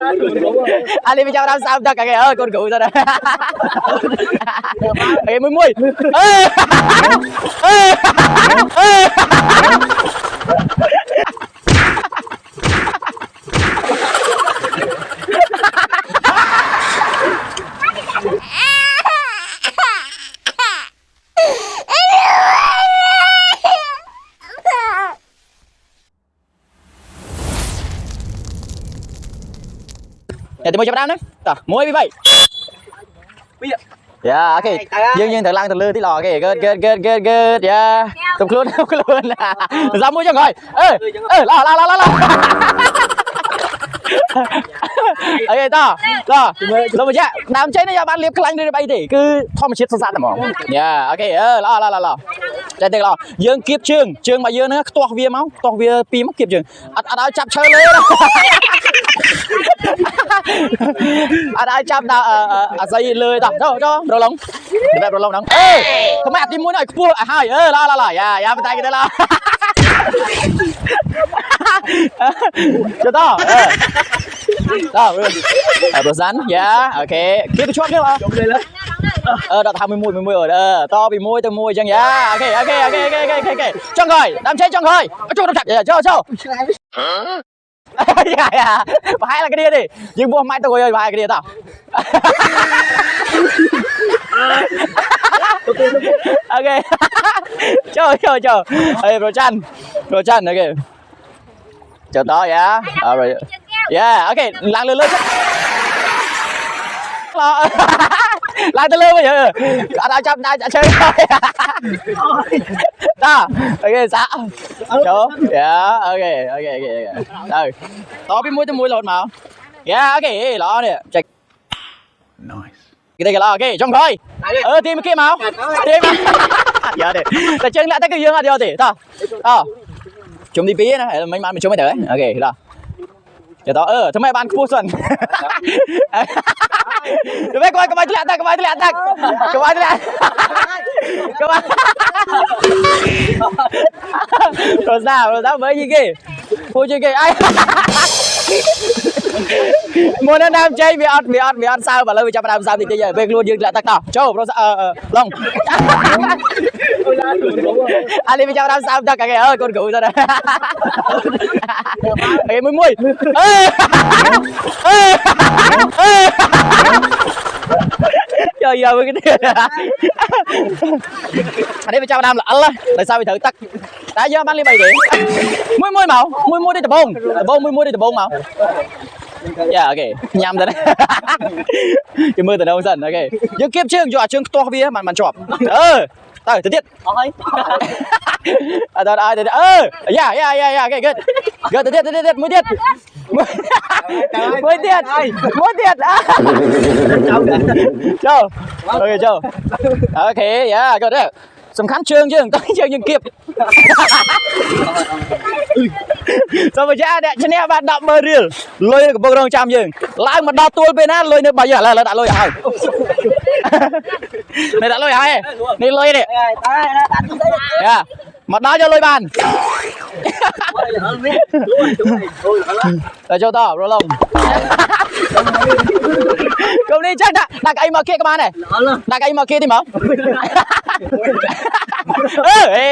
anh đi cho làm sao ta cả kìa con cụ rồi đây mũi mũi thì mua cho bạn đó muối bị vậy dạ ok dương thật lăng thật lư tí lò kìa good dạ không luôn ra mua cho rồi la ok to rồi mà cha làm cháy nó ra ban liệp cái lanh đi bay thì cứ thò một chiếc sẵn tầm mỏng dạ ok lo chạy tiền lo dương kiếp trường mà dương nó toạc vía máu toạc vía pi móc kiếp trường đã chập chơi lên đã chập nào dây lười ta cho đồ lông đồ lông đóng không mẹ tìm mũi này cua hai lo dạ bên tay cái đó lo cho to đó bữa rắn dạ ok kia cái chót nữa đã tham mùi ở đó to bị môi từ môi chẳng dạ ok cho rồi đám cháy cho rồi cho nó chặt cho dạ hai là cái đĩa đi nhưng mua mai tôi ơi hai cái đĩa tao ok cho rồi chăn ok chờ to dạ rồi yeah ok lăn lươn lăn tới lươn bây giờ đã chấp đã chơi đó ok sao chỗ yeah ok rồi to biết mũi lột mà yeah ok lo nè check nice cái lo ok trong thôi tìm kia máu tìm giờ đi ta chân lại tới cái dương là điều gì tao chúng đi pí này mấy bạn mình chúng mới tới ok đó chờ đóทำไม bạn cua xuân được mấy coi các bạn thứ lạ ta các bạn rồi sao với gì kì mua chơi kì ai mua nó nam chơi bị ăn sao mà lâu cho làm sao thì bây giờ về luôn dừng lại tắc tao châu rồi long anh đi cho làm sao ta cả kìa con cụ rồi đây mũi mũi trời giờ cái này anh đi cho làm là Allah tại sao bị thử tắc đã giờ bán đi bày điện mũi màu mũi đi tập bông mũi đi tập bông màu dạ ok nhầm rồi đấy cái mưa từ đâu dần ok những kiếp chương dọa chương to bia mà chọp thời tiết dạ ok good thời tiết mũi tiết châu ok dạ good đấyสำคัญเชิงต้องเชิงยังเก็บสมัยจ้าเนี่ยชนะบ้านดับเบอร์เรียลลอยกับพวกเราจำยังล้างมาดาวตัวไปนะลอยในใบใหญ่แล้วดับลอยหายในดับลอยหายนี่ลอยเนี่ยมาดาวจะลอยบานแต่เจ้าต่อรอลงcông đi chắc đặt cái mà kia các bạn này đặt cái mà kia đi mà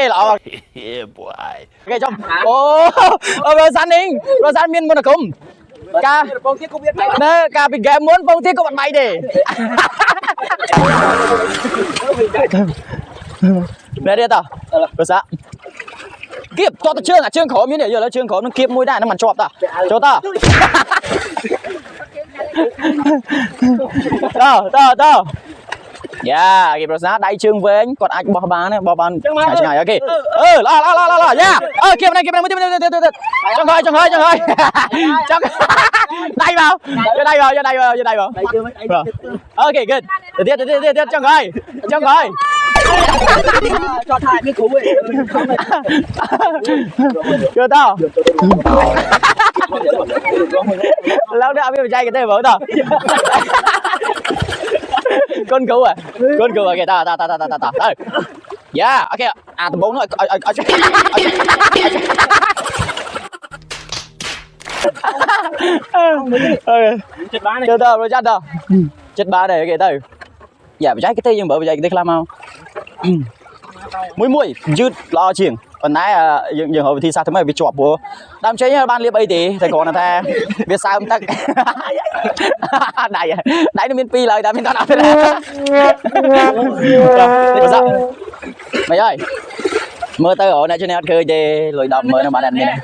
lọ cái trong rồi san miên muốn là cùng ca bị game muốn phong tiết có bạn bay đi đây đi tao rồi sao kiếp to chương khổ miếng này giờ là chương khổ nó kiếp mũi đại nó màn chọp ta cho ta đâu dạ kịp rồi đại chương với anh còn anh bỏ bán chả ngày ok lo nha kịp này mới trong hơi đây vào ok good tiếp trong hơi cho thải cái cú ấy chưa tao lâu nữa biết trai cái tay vỡ tao con cú kìa ta yeah ok tụi bốn nó chết bán này Từ từ rồi chắc đâu. Chết ba này kìa từ. Dạ trái cái tê nhưng bởi vì cái tê làm mau. Mũi dứt lo chuyện. Còn nãy dừng hồi thi sao thế mà bị chọp bố. Đam chế nhá ban liệp ấy thì thầy còn là tha. Biết sao không tắc. Này nó miên pi lời đã miên tao nào thế này. Mày ơi. Mơ tao ở này cho nên khơi thì lùi đầm mơ nó bán ăn này.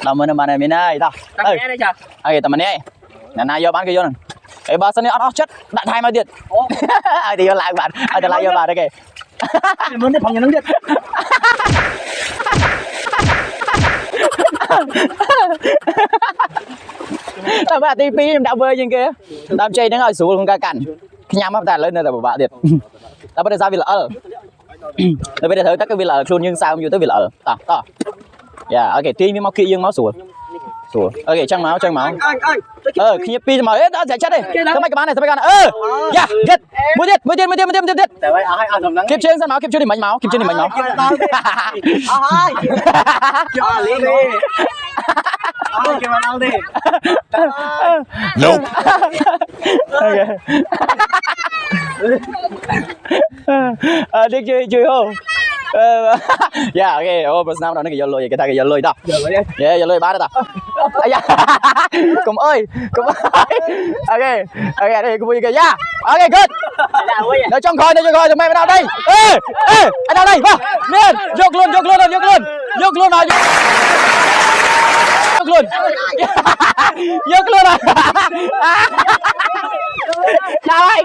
Đầm mơ nó bán ăn này tao. tao nghe đây chưa Ai tao mà nè. Này vô bán cái vô này. Cái ba sân này ót chất đạn hai mà điện. Ai thì vô lại bạn. Ai thì lại vô bạn đây kìa. muốn để phòng nhà nó biết tao bảo tivi đạo bơi như kia đam chơi nó ngồi xuống không ca cảnh nhắm mắt ta lên đây là bảo bạn thiệt tao bắt đầu ra vì lỡ rồi bây giờ thử tất cái vì lỡ luôn nhưng sao không tới vì lỡ tao yeah ok tim với máu kia nhưng máu sủa ok trăng máu khi pi mà ấy đó giải chất đi sao mấy cái bán này sao mấy cái này yeah get mua tiết kịp trên sao máu kịp trên thì mảnh máu Nope. Đi chơi không? Yeah, okay. Oh, bữa nào nó cái lôi cái thằng cái lôi đó. Yeah, lôi ba đó ta. Cùng ơi. Okay, đây cùng vui kìa. Yeah. Okay, good. Nó trong coi, tụi mày vào đây. Ê, anh đâu đây? Vào. Lên, dốc luôn vào. Dốc luôn à. Chào ơi.